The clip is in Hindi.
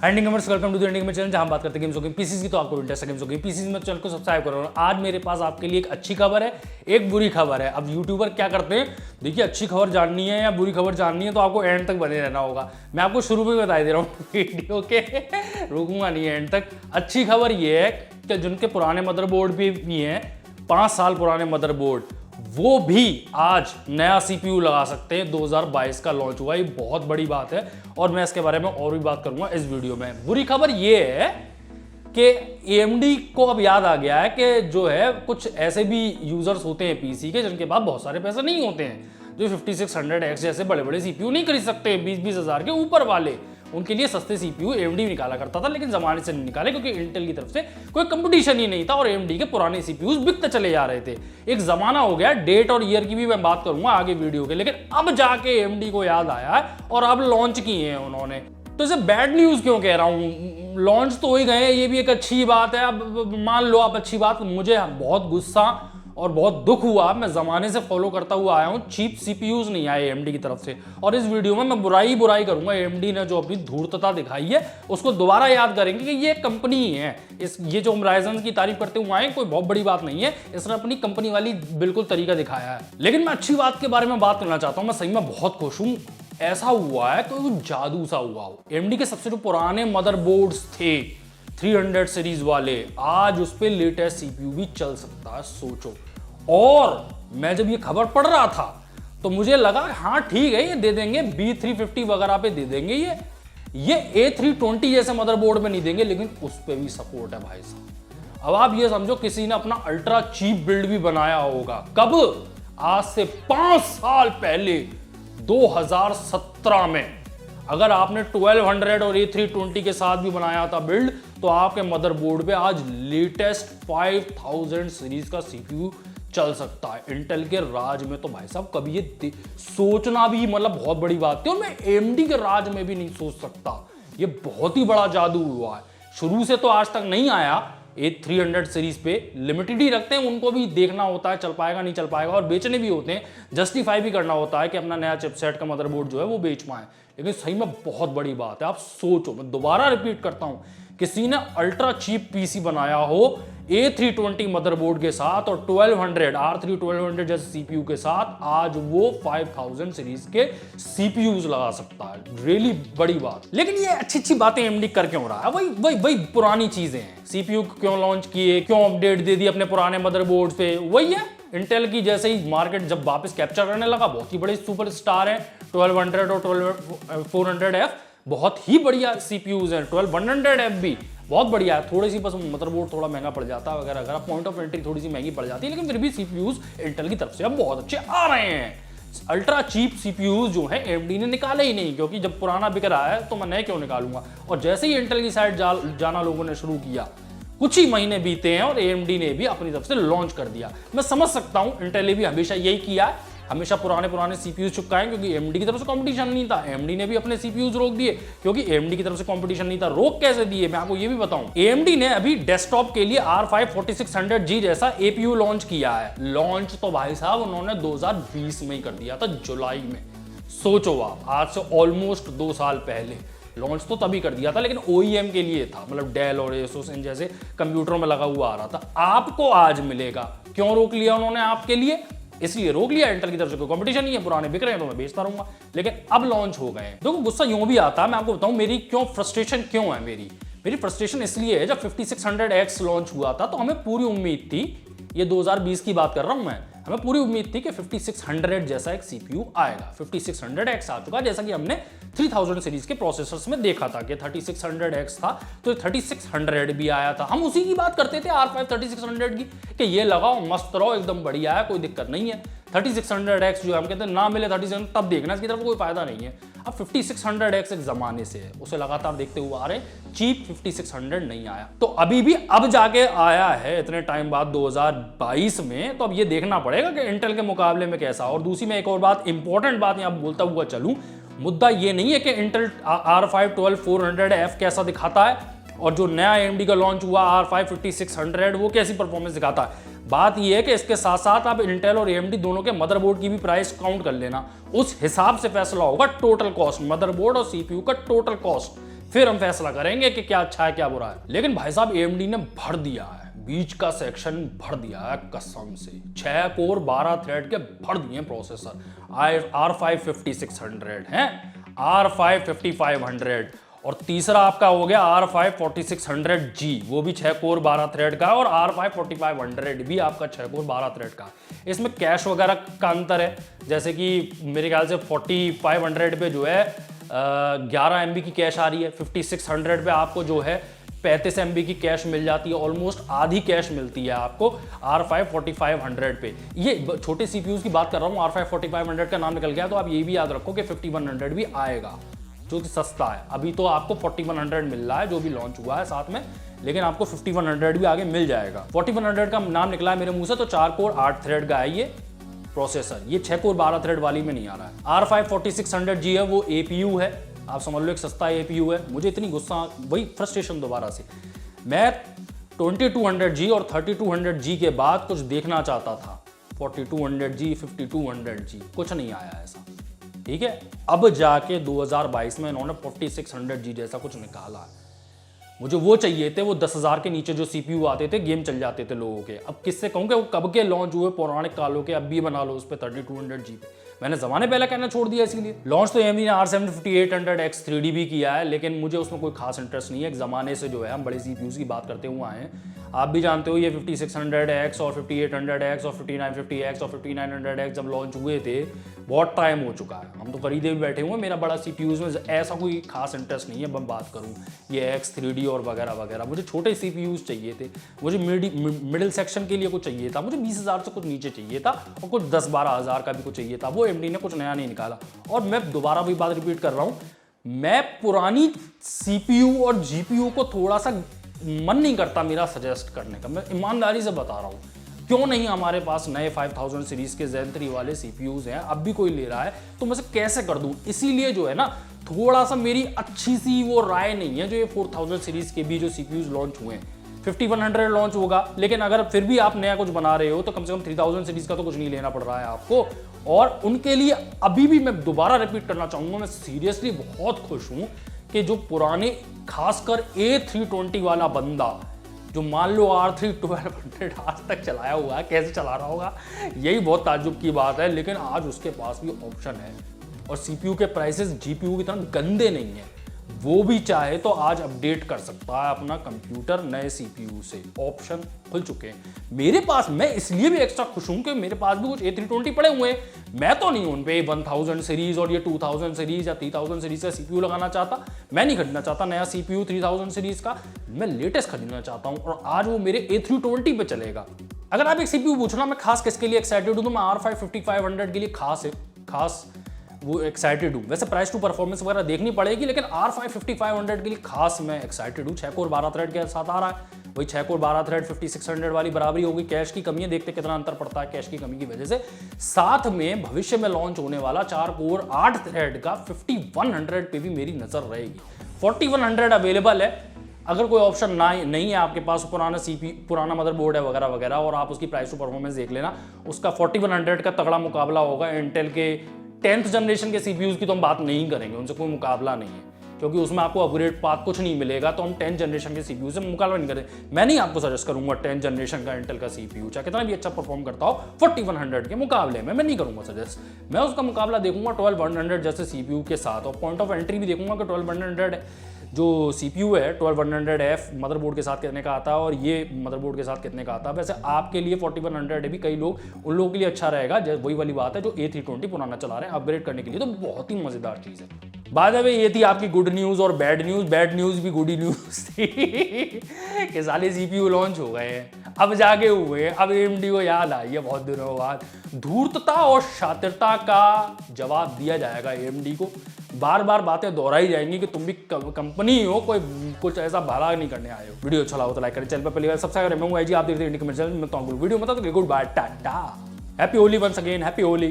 Ending commerce, welcome to the ending channel, जहां हम बात करते हैं गेम्स हो गई पीसीज की। तो आपको इंटरेस्ट है गेम्स हो गई पीसीज में, चैनल को सब्सक्राइब करो। आज मेरे पास आपके लिए एक अच्छी खबर है, एक बुरी खबर है। अब यूट्यूबर क्या करते हैं, देखिए अच्छी खबर जाननी है या बुरी खबर जाननी है तो आपको एंड तक बने रहना होगा। मैं आपको शुरू में बता दे रहा हूँ वीडियो के, रुकूंगा नहीं एंड तक। अच्छी खबर ये है कि जिनके पुराने मदरबोर्ड भी हैं, 5 साल पुराने मदरबोर्ड, वो भी आज नया सीपीयू लगा सकते हैं। 2022 का लॉन्च हुआ, ये बहुत बड़ी बात है और मैं इसके बारे में और भी बात करूंगा इस वीडियो में। बुरी खबर ये है कि AMD को अब याद आ गया है कि जो है कुछ ऐसे भी यूजर्स होते हैं पीसी के जिनके पास बहुत सारे पैसे नहीं होते हैं, जो 5600X जैसे बड़े बड़े सीपीयू नहीं खरीद सकते, 20-20 हज़ार के ऊपर वाले। उनके लिए सस्ते सीपीयू AMD निकाला करता था, लेकिन जमाने से नहीं निकाले क्योंकि इंटेल की तरफ से कोई कंपटीशन ही नहीं था और AMD के पुराने सीपीयूज बिकते चले जा रहे थे। एक जमाना हो गया, डेट और ईयर की भी मैं बात करूंगा आगे वीडियो के, लेकिन अब जाके AMD को याद आया है और अब लॉन्च किए हैं उन्होंने। तो इसे बैड न्यूज क्यों कह रहा हूं, लॉन्च तो हो ही गए, ये भी एक अच्छी बात है। अब मान लो आप अच्छी बात, मुझे बहुत गुस्सा और बहुत दुख हुआ। मैं जमाने से फॉलो करता हुआ आया हूं, चीप सीपीयूज नहीं आए AMD की तरफ से, और इस वीडियो में मैं बुराई करूंगा। AMD ने जो अपनी धूर्तता दिखाई है उसको दोबारा याद करेंगे कि ये कंपनी है। ये जो हम राइजन की तारीफ करते हुए आए, कोई बहुत बड़ी बात नहीं है, इसने अपनी कंपनी वाली बिल्कुल तरीका दिखाया है। लेकिन मैं अच्छी बात के बारे में बात करना चाहता हूं। मैं सही में बहुत खुश हूं। ऐसा हुआ है कोई जादू सा हुआ हो। AMD के सबसे जो पुराने मदरबोर्ड्स थे 300 सीरीज वाले, आज उस पर लेटेस्ट सीपीयू भी चल सकता है, सोचो। और मैं जब ये खबर पढ़ रहा था तो मुझे लगा हाँ ठीक है, ये दे देंगे B350 वगैरह पे दे देंगे, ये A320 जैसे मदरबोर्ड में नहीं देंगे, लेकिन उस पे भी सपोर्ट है भाई साहब। अब आप ये समझो किसी ने अपना अल्ट्रा चीप बिल्ड भी बनाया होगा। कब? आज से 5 साल पहले 2017 में। अगर आपने 1200 और A320 के साथ भी बनाया था बिल्ड, तो आपके मदरबोर्ड पे आज लेटेस्ट 5000 सीरीज का सीपीयू चल सकता है। इंटेल के राज में तो भाई साहब कभी ये सोचना भी मतलब बहुत बड़ी बात थी, और मैं AMD के राज में भी नहीं सोच सकता। ये बहुत ही बड़ा जादू हुआ है, शुरू से तो आज तक नहीं आया। A300 सीरीज पे लिमिटेड ही रखते हैं, उनको भी देखना होता है चल पाएगा नहीं चल पाएगा, और बेचने भी होते हैं, जस्टिफाई भी करना होता है कि अपना नया चिपसेट का मदरबोर्ड जो है वो बेच पाए। लेकिन सही में बहुत बड़ी बात है। आप सोचो, मैं दोबारा रिपीट करता हूं, किसी ने अल्ट्रा चीप पीसी बनाया हो A320 मदरबोर्ड के साथ और 1200 R3 1200 जैसे सीपीयू के साथ, आज वो 5000 सीरीज के सीपीयूज लगा सकता है। रियली बड़ी बात। लेकिन ये अच्छी बातें AMD कर क्यों रहा है? वही पुरानी चीजें हैं। सीपीयू क्यों लॉन्च किए, क्यों अपडेट दे दी अपने पुराने मदरबोर्ड पे, वही है। इंटेल की जैसे ही मार्केट जब वापस कैप्चर करने लगा, बहुत ही बड़े सुपरस्टार हैं 1200 और 400F, बहुत ही बढ़िया सीपीयूज हैं। 1200F भी बहुत बढ़िया है। थोड़ी सी बस मदरबोर्ड थोड़ा महंगा पड़ जाता है वगैरह अगर पॉइंट ऑफ एंट्री थोड़ी सी महंगी पड़ जाती है, लेकिन फिर भी सीपीयूज इंटेल की तरफ से अब बहुत अच्छे आ रहे हैं। अल्ट्रा चीप सीपीयूज जो है AMD ने निकाले ही नहीं, क्योंकि जब पुराना बिक रहा है तो मैं नए क्यों निकालूंगा। और जैसे ही इंटेल की साइड जाना लोगों ने शुरू किया, कुछ ही महीने बीते हैं और AMD ने भी अपनी तरफ से लॉन्च कर दिया। मैं समझ सकता हूं, इंटेल ने भी हमेशा यही किया है, हमेशा पुराने सीपीयूज चुपकाएं, क्योंकि AMD की तरफ से कंपटीशन नहीं था। AMD ने भी अपने सीपीयूज रोक दिए क्योंकि AMD की तरफ से कंपटीशन नहीं था। रोक कैसे दिए, मैं आपको ये भी बताऊं। AMD ने अभी डेस्कटॉप के लिए R5 4600G जैसा APU लॉन्च किया है। लॉन्च तो भाई साहब उन्होंने 2020 में ही कर दिया था, जुलाई में। सोचो आप, आज से ऑलमोस्ट 2 साल पहले लॉन्च तो तभी कर दिया था, लेकिन OEM के लिए था, मतलब डेल और एसोस इन जैसे कंप्यूटरों में लगा हुआ आ रहा था। आपको आज मिलेगा। क्यों रोक लिया उन्होंने आपके लिए? इसलिए रोक लिया, इंटेल की तरफ से कोई कंपटीशन नहीं है, पुराने बिक रहे हैं तो मैं बेचता रहूंगा। लेकिन अब लॉन्च हो गए हैं। देखो गुस्सा यूं भी आता है, मैं आपको बताऊं मेरी क्यों फ्रस्ट्रेशन क्यों है। मेरी फ्रस्ट्रेशन इसलिए है, जब 5600X लॉन्च हुआ था तो हमें पूरी उम्मीद थी, ये 2020 की बात कर रहा हूं मैं, हमें पूरी उम्मीद थी कि 5600 जैसा एक सीपीयू आएगा। 5600X आ चुका, जैसा कि हमने 3000 सीरीज के प्रोसेसर्स में देखा था कि 3600X था तो 3600 भी आया था। हम उसी की बात करते थे R5 3600 की, कि ये लगाओ मस्त रहो एकदम बढ़िया है, कोई दिक्कत नहीं है। 3600X जो हम कहते हैं ना मिले 37 तब देखना, इसकी तरफ कोई फायदा नहीं है। अब 5600X एक जमाने से है, उसे लगातार देखते हुए आ रहे, चीप 5600 नहीं आया, तो अभी भी अब जाके आया है इतने टाइम बाद 2022 में। तो अब ये देखना पड़ेगा कि इंटेल के मुकाबले में कैसा। और दूसरी मैं एक और बात, इंपॉर्टेंट बात यहां बोलता हुआ चलूं, मुद्दा ये नहीं है कि इंटेल R5 12400F कैसा दिखाता है और जो नया AMD का लॉन्च हुआ R5 5600 वो कैसी परफॉर्मेंस दिखाता है। बात यह है कि इसके साथ साथ आप इंटेल और AMD दोनों के मदरबोर्ड की भी प्राइस काउंट कर लेना, उस हिसाब से फैसला होगा टोटल कॉस्ट, मदरबोर्ड और CPU का टोटल कॉस्ट फिर हम फैसला करेंगे कि क्या अच्छा है क्या बुरा है। लेकिन भाई साहब AMD ने भर दिया है, बीच का सेक्शन भर दिया है कसम से। 6 कोर 12 थ्रेड के भर दिए प्रोसेसर। R5 5600 है, R5 5500, और तीसरा आपका हो गया R5 4600G, वो भी 6 कोर 12 थ्रेड का, और R5 4500 भी आपका 6 कोर 12 थ्रेड का। इसमें कैश वगैरह का अंतर है, जैसे कि मेरे ख्याल से 4500 पे जो है 11 MB की कैश आ रही है, 5600 पे आपको जो है 35 MB की कैश मिल जाती है, ऑलमोस्ट आधी कैश मिलती है आपको R5 4500 पे। ये छोटे CPUs की बात कर रहा हूँ, R5 4500 का नाम निकल गया तो आप ये भी याद रखो कि 5100 भी आएगा जो कि सस्ता है। अभी तो आपको 4100 मिल रहा है जो भी लॉन्च हुआ है साथ में, लेकिन आपको 5100 भी आगे मिल जाएगा। 4100 का नाम निकला है मेरे मुंह से तो 4 कोर 8 थ्रेड का है ये प्रोसेसर, ये 6 कोर 12 थ्रेड वाली में नहीं आ रहा है। R5 4600G है, वो APU है, आप समझ लो एक सस्ता APU है। मुझे इतनी गुस्सा, वही फ्रस्ट्रेशन दोबारा से, मैं 2200G और 3200G के बाद कुछ देखना चाहता था, 4200G 5200G, कुछ नहीं आया ऐसा, ठीक है। अब जाके 2022 में इन्होंने 4600G जैसा कुछ निकाला है। मुझे वो चाहिए थे, वो 10,000 के नीचे जो CPU आते थे, गेम चल जाते थे लोगों के। अब किससे कहूँ कि वो कब के लॉन्च हुए, पौराणिक कालों के, अब भी बना लो उस पर 3200G पे। मैंने ज़माने पहले कहना छोड़ दिया इसीलिए। लॉन्च तो AMD ने R7 5800X 3D भी किया है, लेकिन मुझे उसमें कोई खास इंटरेस्ट नहीं है। एक ज़माने से जो है हम बड़े CPUs की बात करते हुए आए हैं, आप भी जानते हो ये 5600X और 5800X और 5950X और 5900X जब लॉन्च हुए थे, बहुत टाइम हो चुका है, हम तो खरीदे भी बैठे हुए। मेरा बड़ा CPUs में ऐसा कोई खास इंटरेस्ट नहीं है। मैं बात करूँ ये X 3D और वगैरह वगैरह, मुझे छोटे CPUs चाहिए थे, मुझे मिडिल सेक्शन के लिए कुछ चाहिए था, मुझे 20,000 से कुछ नीचे चाहिए था, और कुछ 10-12 हज़ार का भी कुछ चाहिए था। वो AMD ने कुछ नया नहीं निकाला। और मैं दोबारा भी बात रिपीट कर रहा हूँ, मैं पुरानी CPU और GPU को थोड़ा सा मन नहीं करता मेरा सजेस्ट करने का, मैं ईमानदारी से बता रहा हूँ। क्यों नहीं हमारे पास नए 5000 सीरीज के Zen 3 वाले CPUs हैं, अब भी कोई ले रहा है तो मैं से कैसे कर दूं। इसीलिए जो है ना, थोड़ा सा मेरी अच्छी सी वो राय नहीं है जो ये 4000 सीरीज के भी जो CPUs लॉन्च हुए हैं। 5100 लॉन्च होगा, लेकिन अगर फिर भी आप नया कुछ बना रहे हो तो कम से कम 3000 सीरीज का तो कुछ नहीं लेना पड़ रहा है आपको। और उनके लिए अभी भी मैं दोबारा रिपीट करना चाहूंगा, मैं सीरियसली बहुत खुश हूं कि जो पुराने, खासकर A320 वाला बंदा, जो मान लो R3 1200 आज तक चलाया हुआ है, कैसे चला रहा होगा यही बहुत ताज्जुब की बात है, लेकिन आज उसके पास भी ऑप्शन है। और CPU के प्राइसेस GPU की तरह गंदे नहीं है, वो भी चाहे तो आज अपडेट कर सकता है अपना कंप्यूटर नए CPU से, ऑप्शन खुल चुके हैं मेरे पास। मैं इसलिए भी एक्स्ट्रा खुश हूं कि मेरे पास भी कुछ A320 पड़े हुए हैं। मैं तो नहीं उन पे 1000 सीरीज और ये 2000 सीरीज या 3000 सीरीज का CPU लगाना चाहता, मैं नहीं खरीदना चाहता नया CPU 3000 सीरीज का, मैं लेटेस्ट खरीदना चाहता हूं, और आज वो मेरे A320 पे चलेगा। अगर आप एक CPU पूछना मैं खास किसके लिए एक्साइटेड हूं, तो मैं R5 5500 के लिए खास वो एक्साइटेड हूँ। वैसे प्राइस टू परफॉर्मेंस वगैरह देखनी पड़ेगी, लेकिन R5 5500 के लिए खास मैं एक्साइटेड हूँ। 6 कोर 12 थ्रेड के साथ आ रहा है, वही 6 कोर 12 थ्रेड 5600 वाली बराबरी होगी। कैश की कमी है, देखते कितना अंतर पड़ता है कैश की कमी की वजह से। साथ में भविष्य में लॉन्च होने वाला 4 कोर 8 थ्रेड का 5100 पे भी मेरी नजर रहेगी। 4100 अवेलेबल है, अगर कोई ऑप्शन नहीं है आपके पास, पुराना मदरबोर्ड है वगैरह वगैरह, और आप उसकी प्राइस टू परफॉर्मेंस देख लेना, उसका 4100 का तगड़ा मुकाबला होगा। इंटेल के 10th जनरेशन के CPUs की तो हम बात नहीं करेंगे, उनसे कोई मुकाबला नहीं है, क्योंकि उसमें आपको अपग्रेड पाथ कुछ नहीं मिलेगा, तो हम 10th जनरेशन के CPU से मुकाबला नहीं करेंगे। मैं नहीं आपको सजेस्ट करूंगा 10th जनरेशन का इंटेल का CPU, चाहे कितना भी अच्छा परफॉर्म करता हो 4100 के मुकाबले में, मैं नहीं करूंगा सजेस्ट। मैं उसका मुकाबला देखूंगा 12100 जैसे CPU के साथ, और पॉइंट ऑफ एंट्री भी देखूंगा कि 12100 जो CPU है 12100F मदरबोर्ड के साथ कितने का आता है और ये मदरबोर्ड के साथ कितने का आता है। वैसे आपके लिए 4100 भी कई लोग, उन लोगों के लिए अच्छा रहेगा, वही वाली बात है जो A320 पुराना चला रहे हैं, अपग्रेड करने के लिए तो बहुत ही मजेदार चीज़ है। बाद में ये थी आपकी गुड न्यूज़ और बैड न्यूज़ भी गुड न्यूज़ थी कि साले CPU लॉन्च हो गए हैं, अब जाके हुए हैं। अब AMD को याद आई है बहुत दिनों बाद, धूर्तता और शातिरता का जवाब दिया जाएगा AMD को। बार बार बातें दोहराई जाएंगी कि तुम भी कंपनी हो, कोई कुछ ऐसा भला नहीं करने आए हो। वीडियो अच्छा लगा तो लाइक करें, चैनल पर पहली बार सब्सक्राइब करें। मैं हूं IG, आप देखते हैं इंडिया कमेंट चैनल में। वीडियो मतलब good bye, tata, happy Holi once again, happy Holi.